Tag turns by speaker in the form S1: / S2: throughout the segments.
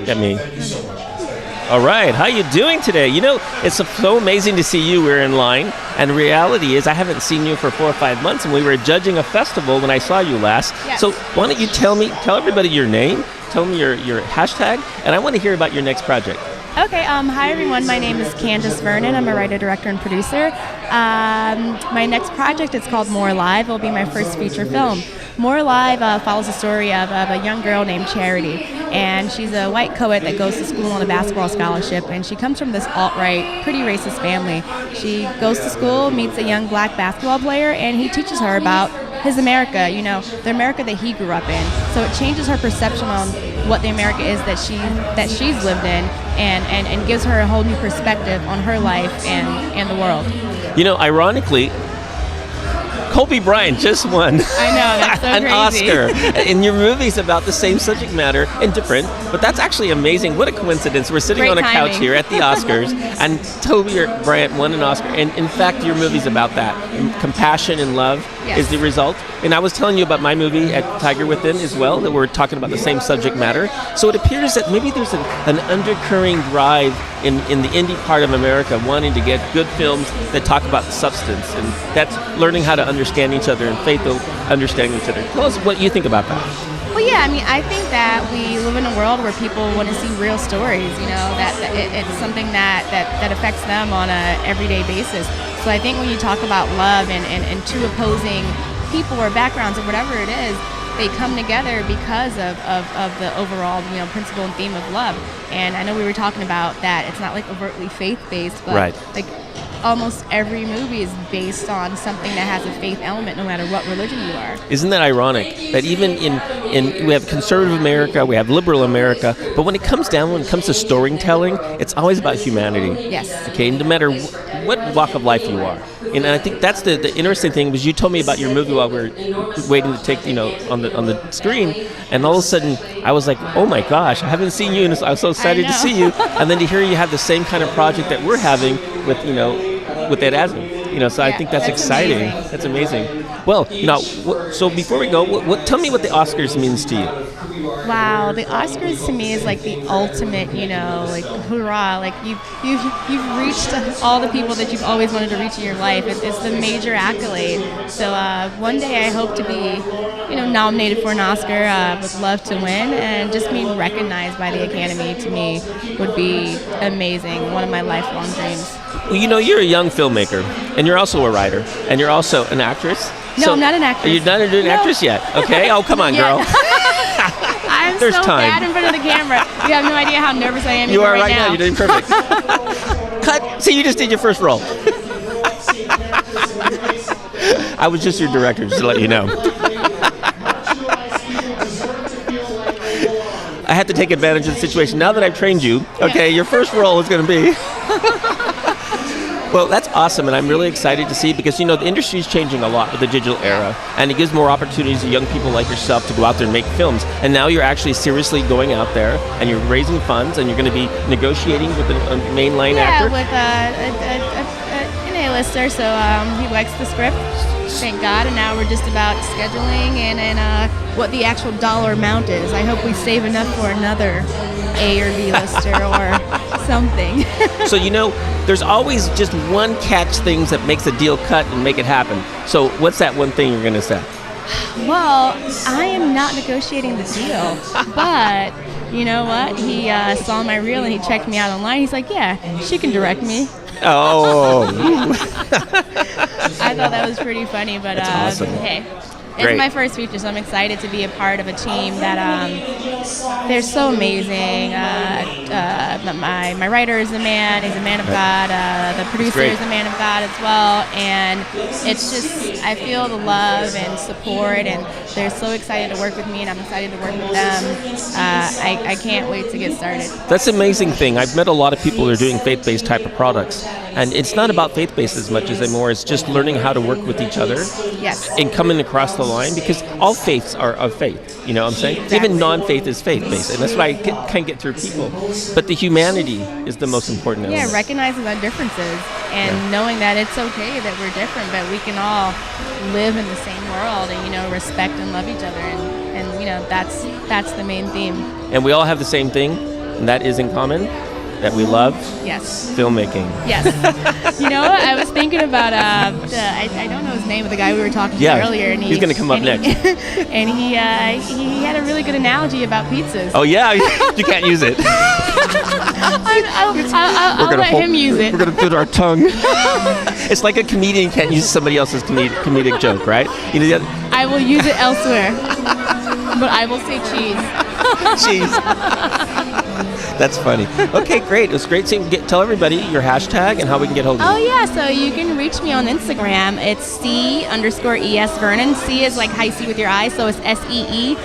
S1: Get me. All right, how you doing today? You know, it's so amazing to see you. We're in line, and the reality is I haven't seen you for 4 or 5 months, and we were judging a festival when I saw you last.
S2: Yes.
S1: So why don't you tell everybody your name, tell me your hashtag, and I want to hear about your next project.
S2: Okay, hi everyone, my name is Candis Bergen. I'm a writer, director, and producer. My next project is called More Alive. It will be my first feature film. More Alive follows the story of a young girl named Charity, and she's a white co-ed that goes to school on a basketball scholarship, and she comes from this alt-right, pretty racist family. She goes to school, meets a young black basketball player, and he teaches her about his America, you know, the America that he grew up in. So it changes her perception on what the America is that she's lived in, and gives her a whole new perspective on her life and the world.
S1: You know, ironically, Kobe Bryant just won.
S2: I know, that's so
S1: an
S2: crazy.
S1: Oscar. And your movie's about the same subject matter and different, but that's actually amazing. What a coincidence. We're sitting
S2: Great
S1: on a
S2: timing.
S1: couch here at the Oscars, and Kobe Bryant won an Oscar. And in fact, your movie's about that. Compassion and love is the result. And I was telling you about my movie at Tiger Within as well, that we're talking about the same subject matter. So it appears that maybe there's an undercurring drive in the indie part of America wanting to get good films that talk about the substance. And that's learning how to understand each other and faith of understanding each other. Tell us what you think about that.
S2: Well, yeah, I mean, I think that we live in a world where people want to see real stories, you know, that it's something that affects them on a everyday basis. So I think when you talk about love and two opposing people or backgrounds or whatever it is, they come together because of the overall, you know, principle and theme of love. And I know we were talking about that it's not like overtly faith-based, but like almost every movie is based on something that has a faith element, no matter what religion you are.
S1: Isn't that ironic that even in we have conservative America, we have liberal America, but when it comes to storytelling, it's always about humanity.
S2: Yes.
S1: Okay, no matter what walk of life you are. And I think that's the interesting thing, was you told me about your movie while we were waiting to take, you know, on the screen, and all of a sudden I was like, oh my gosh, I haven't seen you, and I was so excited to see you. And then to hear you have the same kind of project that we're having with, you know, with Ed Asner, you know, so I think that's exciting.
S2: Amazing.
S1: That's amazing. Well, now, so before we go, tell me what the Oscars means to you.
S2: Wow, the Oscars to me is like the ultimate, you know, like hurrah! Like you've reached all the people that you've always wanted to reach in your life. It's the major accolade. So one day I hope to be, you know, nominated for an Oscar. Would love to win, and just being recognized by the Academy to me would be amazing. One of my lifelong dreams.
S1: Well, you know, you're a young filmmaker, and you're also a writer, and you're also an actress.
S2: No,
S1: so,
S2: I'm not an actress.
S1: Are you not an actress yet? Okay. Oh, come on, girl.
S2: I'm
S1: There's
S2: so
S1: time.
S2: bad in front of the camera. You have no idea how nervous I am.
S1: You are
S2: right
S1: now. You're doing perfect. Cut. See, you just did your first role. I was just your director, just to let you know. I had to take advantage of the situation. Now that I've trained you, okay, your first role is going to be... Well, that's awesome, and I'm really excited to see, because, you know, the industry is changing a lot with the digital era, and it gives more opportunities to young people like yourself to go out there and make films. And now you're actually seriously going out there, and you're raising funds, and you're going to be negotiating with a mainline actor.
S2: Yeah, with an A-lister, so he likes the script, thank God, and now we're just about scheduling and what the actual dollar amount is. I hope we save enough for another A or B-lister or something.
S1: So, you know, there's always just one catch things that makes a deal cut and make it happen. So what's that one thing you're going to say?
S2: Well, I am not negotiating the deal, but you know what? He saw my reel and he checked me out online. He's like, yeah, she can direct me.
S1: Oh.
S2: I thought that was pretty funny, but
S1: That's awesome.
S2: Hey.
S1: Great.
S2: It's my first feature, so I'm excited to be a part of a team that they're so amazing. My writer is a man; he's a man of God. The producer is a man of God as well, and it's just I feel the love and support, and they're so excited to work with me, and I'm excited to work with them. I can't wait to get started.
S1: That's an amazing thing. I've met a lot of people who are doing faith-based type of products, and it's not about faith-based as much as anymore. It's just learning how to work with each other.
S2: Yes.
S1: And coming across the line, because all faiths are of faith. You know what I'm saying?
S2: Exactly.
S1: Even non-faith is faith-based, and that's what I can get through people. But the humanity is the most important element.
S2: Yeah, recognizing our differences and knowing that it's okay that we're different, but we can all live in the same world and, you know, respect and love each other. And and that's the main theme.
S1: And we all have the same thing, and that is in common, that we love filmmaking.
S2: Yes. You know what? I was thinking about I don't know his name, but the guy we were talking to earlier. And
S1: he's going to come up next.
S2: And he had a really good analogy about pizzas.
S1: Oh, yeah? You can't use it.
S2: I'll let him use it.
S1: We're going to put our tongue. It's like a comedian can't use somebody else's comedic joke, right?
S2: I will use it elsewhere, but I will say cheese.
S1: Cheese. That's funny. Okay, great. It was great seeing. Tell everybody your hashtag and how we can get hold of you.
S2: Oh, yeah. So you can reach me on Instagram. It's C_ES Vernon. C is like high C with your eyes, so it's SEE_ES_Vernon.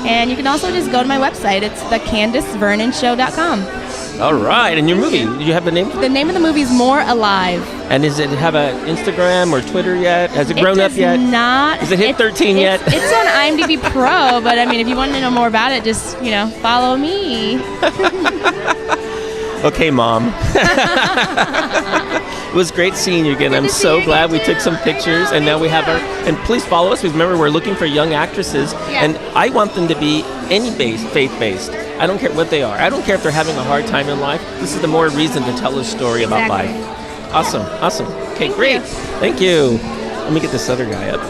S2: And you can also just go to my website. It's thecandisvernonshow.com.
S1: All right. And your movie, do you have the name?
S2: The name of the movie is More Alive.
S1: And does it have an Instagram or Twitter yet? Has it grown up yet?
S2: Not.
S1: Has it hit 13 yet?
S2: It's on IMDb Pro, but I mean, if you want to know more about it, just, follow me.
S1: Okay, Mom. It was great seeing you again. I'm so glad we took some pictures, and now we have and please follow us. Remember, we're looking for young actresses, and I want them to be faith-based. I don't care what they are. I don't care if they're having a hard time in life. This is the more reason to tell a story about life. Awesome. Okay, great. Thank you. Let me get this other guy up.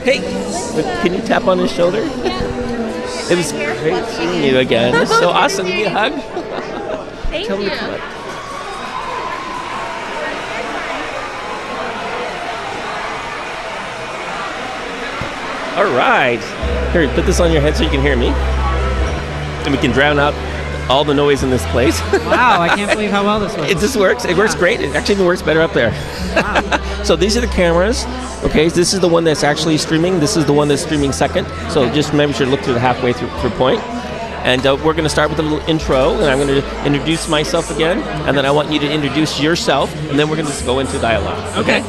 S1: Hey, can you tap on his shoulder? Yeah. It was great seeing you again. It's so awesome. Give me a hug.
S2: Thank
S1: Tell
S2: you.
S1: me to come up. All right. Here, put this on your head so you can hear me. And we can drown out all the noise in this place.
S3: Wow, I can't believe how well this works.
S1: It works. It works great. It actually even works better up there.
S3: Wow.
S1: So these are the cameras. Okay, this is the one that's actually streaming. This is the one that's streaming second. So just remember to look through the halfway through point. And we're going to start with a little intro, and I'm going to introduce myself again, and then I want you to introduce yourself, and then we're going to just go into dialogue. Okay.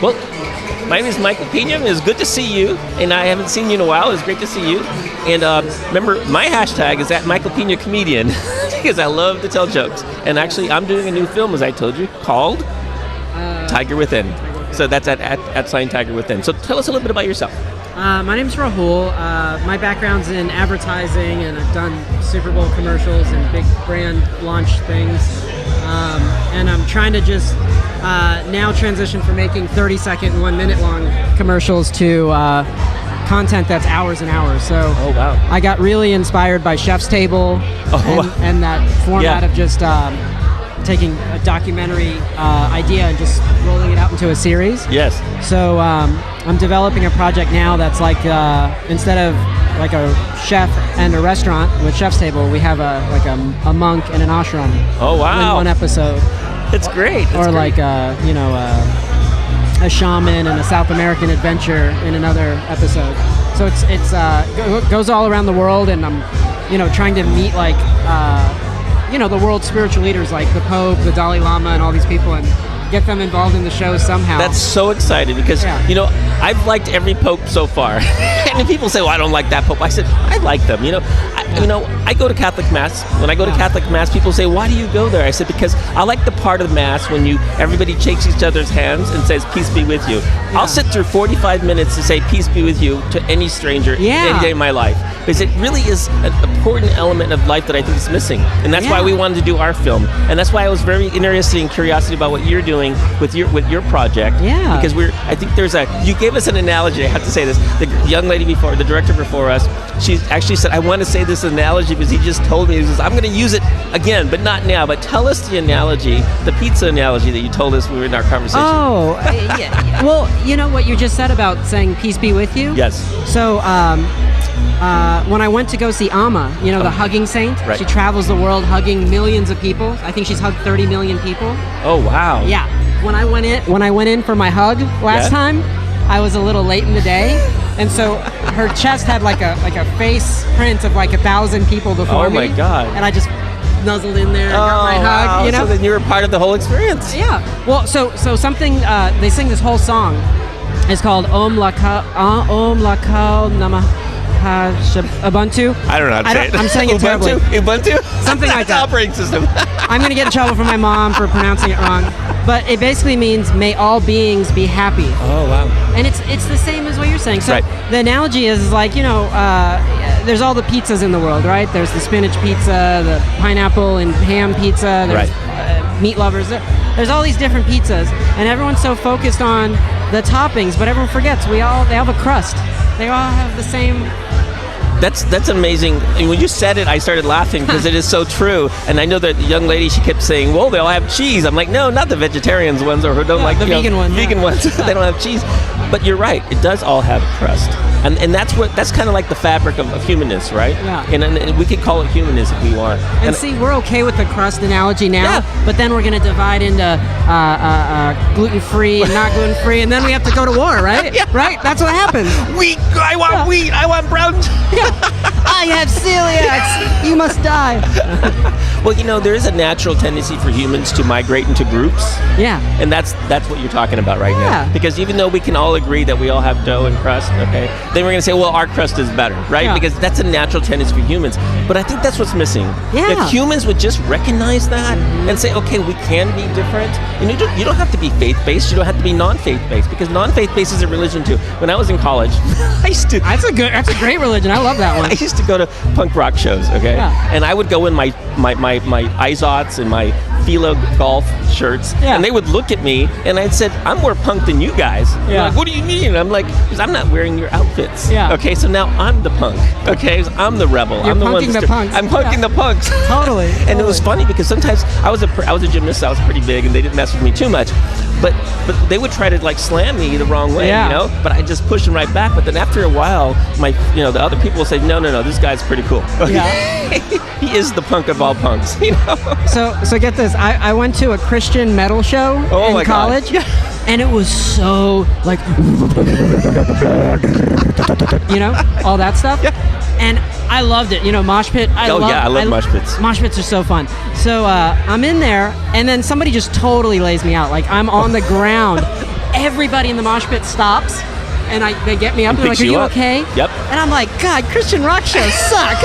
S1: Well, my name is Michael Pina. It's good to see you, and I haven't seen you in a while. It's great to see you. And remember, my hashtag is @MichaelPinaComedian because I love to tell jokes. And actually, I'm doing a new film, as I told you, called Tiger Within. So that's at sign Tiger Within. So tell us a little bit about yourself.
S3: My name's Rahul. My background's in advertising, and I've done Super Bowl commercials and big brand launch things. And I'm trying to just now transition from making 30-second, 1 minute long commercials to content that's hours and hours. So I got really inspired by Chef's Table and that format of just taking a documentary idea and just rolling it out into a series.
S1: Yes.
S3: So I'm developing a project now that's like instead of like a chef and a restaurant with Chef's Table, we have a monk and an ashram.
S1: Oh wow!
S3: In one episode.
S1: It's great.
S3: Or like a shaman and a South American adventure in another episode. So it goes all around the world, and I'm trying to meet like the world's spiritual leaders like the Pope, the Dalai Lama, and all these people, and get them involved in the show somehow.
S1: That's so exciting because, I've liked every Pope so far. And people say, well, I don't like that Pope. I said, I like them. I go to Catholic Mass. When I go to Catholic Mass, people say, why do you go there? I said, because I like the part of Mass when everybody shakes each other's hands and says, peace be with you. Yeah. I'll sit through 45 minutes to say, peace be with you to any stranger any day of my life. Because it really is an important element of life that I think is missing. And that's why we wanted to do our film. And that's why I was very interested in curiosity about what you're doing with your project. Yeah. Because I think you gave us an analogy, I have to say this. The young lady before, the director before us, she actually said, I want to say this analogy because he just told me, he says, I'm going to use it again, but not now. But tell us the analogy, the pizza analogy that you told us we were in our conversation.
S3: Oh, yeah. Well, you know what you just said about saying peace be with you?
S1: Yes.
S3: So, when I went to go see Amma, the hugging saint, she travels the world hugging millions of people. I think she's hugged 30 million people.
S1: Oh, wow.
S3: Yeah. When I went in for my hug last time, I was a little late in the day, and so her chest had like a face print of like 1,000 people before me. Oh my God! And I just nuzzled in there and got my hug.
S1: So then you were part of the whole experience.
S3: Yeah. Well, so something they sing this whole song. It's called Om Lakal Namah Ubuntu.
S1: I don't know how to say it.
S3: I'm saying it terribly.
S1: Ubuntu?
S3: Something like that.
S1: Operating system.
S3: I'm going to get in trouble from my mom for pronouncing it wrong. but it basically means may all beings be happy.
S1: Oh, wow.
S3: And it's the same as what you're saying. So
S1: Right.
S3: the analogy is like, there's all the pizzas in the world, right? There's the spinach pizza, the pineapple and ham pizza, there's meat lovers. There's all these different pizzas, and everyone's so focused on the toppings, but everyone forgets they have a crust. They all have the same.
S1: That's amazing. And when you said it, I started laughing because it is so true. And I know that the young lady, she kept saying, well, they all have cheese. I'm like, no, not the vegetarians ones or who don't like
S3: the vegan ones.
S1: Vegan ones. They don't have cheese. But you're right. It does all have crust. And that's kind of like the fabric of humanness, right?
S3: Yeah.
S1: And we could call it humanness if we want.
S3: And see, we're okay with the crust analogy now, but then we're going to divide into gluten-free and not gluten-free, and then we have to go to war, right?
S1: Yeah.
S3: Right? That's what happens.
S1: Wheat! I want wheat! I want brown...
S3: I have celiacs! You must die!
S1: Well, there is a natural tendency for humans to migrate into groups.
S3: Yeah.
S1: And that's what you're talking about right
S3: Yeah.
S1: now. Because even though we can all agree that we all have dough and crust, okay, then we're going to say, well, our crust is better, right?
S3: Yeah.
S1: Because that's a natural tendency for humans. But I think that's what's missing.
S3: Yeah.
S1: If humans would just recognize that and say, okay, we can be different. You don't have to be faith-based. You don't have to be non-faith-based, because non-faith-based is a religion too. When I was in college, That's
S3: a great religion. I love that one.
S1: I used to go to punk rock shows, okay?
S3: Yeah.
S1: And I would go in my Izots and my Fila golf shirts,
S3: Yeah.
S1: and they would look at me, and I said, I'm more punk than you guys. They're
S3: Yeah.
S1: like, what do you mean? I'm like, because I'm not wearing your outfits.
S3: Yeah.
S1: Okay, so now I'm the punk. Okay, so I'm the rebel.
S3: You're
S1: I'm the one
S3: punking the punks.
S1: I'm punking the punks.
S3: Totally.
S1: And it was funny because sometimes I was a gymnast, so I was pretty big, and they didn't mess with me too much. But they would try to like slam me the wrong way,
S3: Yeah.
S1: But I just push them right back. But then after a while, the other people will say, no, this guy's pretty cool.
S3: Yeah.
S1: He is the punk of all punks,
S3: So get this. I went to a Christian metal show
S1: Oh my
S3: in
S1: God.
S3: college, and it was so like, all that stuff.
S1: Yeah.
S3: And I loved it. Mosh pit. I
S1: love mosh pits.
S3: Mosh pits are so fun. So I'm in there, and then somebody just totally lays me out. Like I'm on the ground. Everybody in the mosh pit stops, and they get me up. They're like, "Are you okay?"
S1: Yep.
S3: And I'm like, "God, Christian rock shows suck."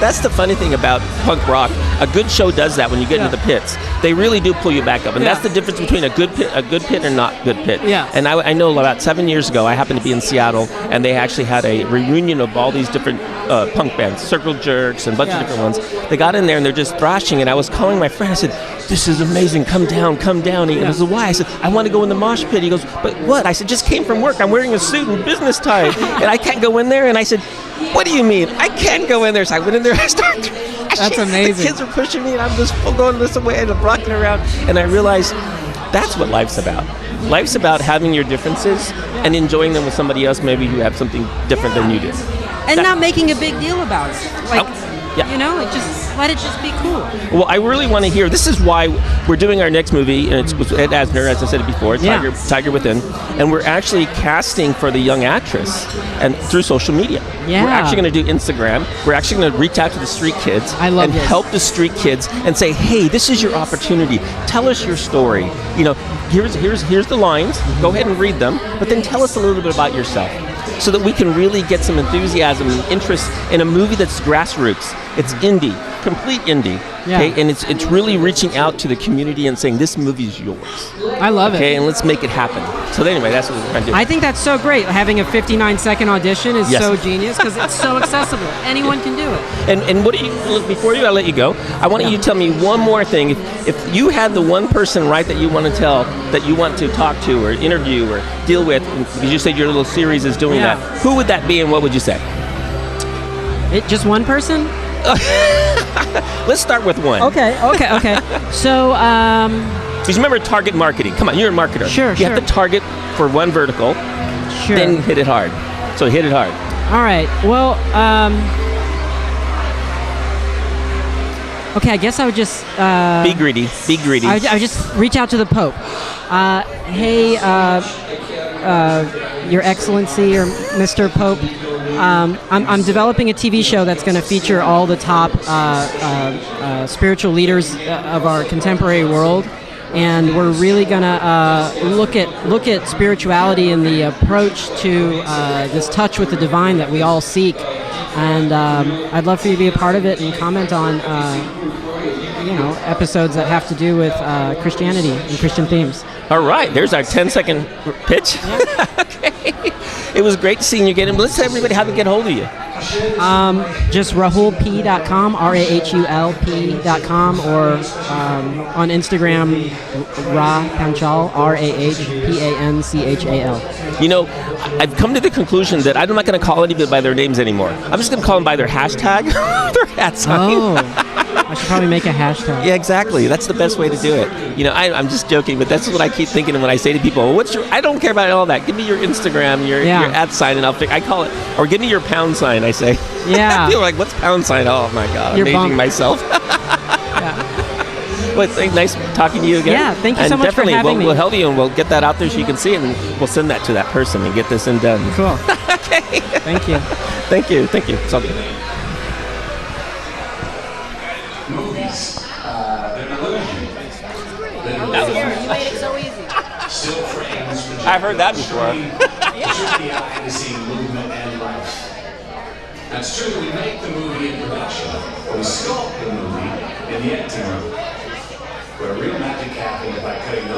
S1: That's the funny thing about punk rock. A good show does that when you get into the pits. They really do pull you back up, and that's the difference between a good pit and not good pit.
S3: Yeah.
S1: And I know about 7 years ago, I happened to be in Seattle, and they actually had a reunion of all these different punk bands, Circle Jerks and a bunch of different ones. They got in there and they're just thrashing, and I was calling my friend. I said, "This is amazing. Come down." He goes, "Why?" I said, "I want to go in the mosh pit." He goes, "But what?" I said, "Just came from work. I'm wearing a suit and business tie, and I can't go in there." And I said, "What do you mean? I can't go in there." So I went in there. I started thrashing.
S3: That's amazing.
S1: The kids are pushing me, and I'm just going this way and I'm rocking around. And I realized that's what life's about. Life's about having your differences and enjoying them with somebody else, maybe who have something different than you do.
S3: And not making a big deal about it. Like,
S1: yeah.
S3: just let it just be cool.
S1: Well, I really want to hear. This is why we're doing our next movie, and it's with Ed Asner, as I said it before, Tiger Within, and we're actually casting for the young actress, and through social media.
S3: Yeah.
S1: We're actually going to do Instagram. We're actually going to reach out to the street kids and help the street kids and say, "Hey, this is your opportunity. Tell us your story. Here's the lines. Go ahead and read them, but then tell us a little bit about yourself." So that we can really get some enthusiasm and interest in a movie that's grassroots. It's indie, complete indie.
S3: Yeah.
S1: Okay, and it's really reaching out to the community and saying, this movie is yours.
S3: I love it.
S1: Okay, and let's make it happen. So anyway, that's what we're trying to do.
S3: I think that's so great. Having a 59-second audition is so genius because it's so accessible. Anyone can do it.
S1: And what do you? Before I let you go, I want you to tell me one more thing. If you had the one person, right, that you want to tell, that you want to talk to or interview or deal with, because you said your little series is doing that, who would that be and what would you say?
S3: Just one person?
S1: Let's start with one.
S3: Okay. So,
S1: because remember target marketing. Come on, you're a marketer.
S3: Sure.
S1: You have to target for one vertical, then hit it hard. So hit it hard.
S3: All right. Well, okay, I guess I would just...
S1: be greedy. Be greedy.
S3: I would just reach out to the Pope. Hey, Your Excellency or Mr. Pope, I'm developing a TV show that's going to feature all the top spiritual leaders of our contemporary world, and we're really going to look at spirituality and the approach to this touch with the divine that we all seek. And I'd love for you to be a part of it and comment on episodes that have to do with Christianity and Christian themes.
S1: All right, there's our 10-second pitch.
S3: Yeah.
S1: Okay. It was great seeing you again. Let's tell everybody how to get hold of you.
S3: Just rahulp.com, RAHULP.com, or on Instagram, Rahpanchal, RAHPANCHAL.
S1: I've come to the conclusion that I'm not going to call anybody by their names anymore. I'm just going to call them by their hashtag, their hat sign.
S3: Oh, I should probably make a hashtag.
S1: Yeah, exactly. That's the best way to do it. I'm just joking, but that's what I keep thinking when I say to people, well, I don't care about all that. Give me your Instagram, your at sign, and I call it, or give me your pound sign, I say.
S3: Yeah.
S1: I feel like, what's pound sign? Oh, my God.
S3: You're
S1: I'm aging
S3: bummed.
S1: myself.
S3: Yeah.
S1: Well, nice talking to you again.
S3: Yeah, thank you so much for having me.
S1: We'll help you, and we'll get that out there so you can see it, and we'll send that to that person and get this in done.
S3: Cool.
S1: Okay.
S3: Thank you.
S1: Thank you. It's all good.
S4: Movies. They're an illusion.
S2: You made it so easy.
S4: Still frames for
S1: I've heard that before.
S4: the eye to see movement and life. That's true. We make the movie in production, but we sculpt the movie in the acting room, where real magic happens by cutting those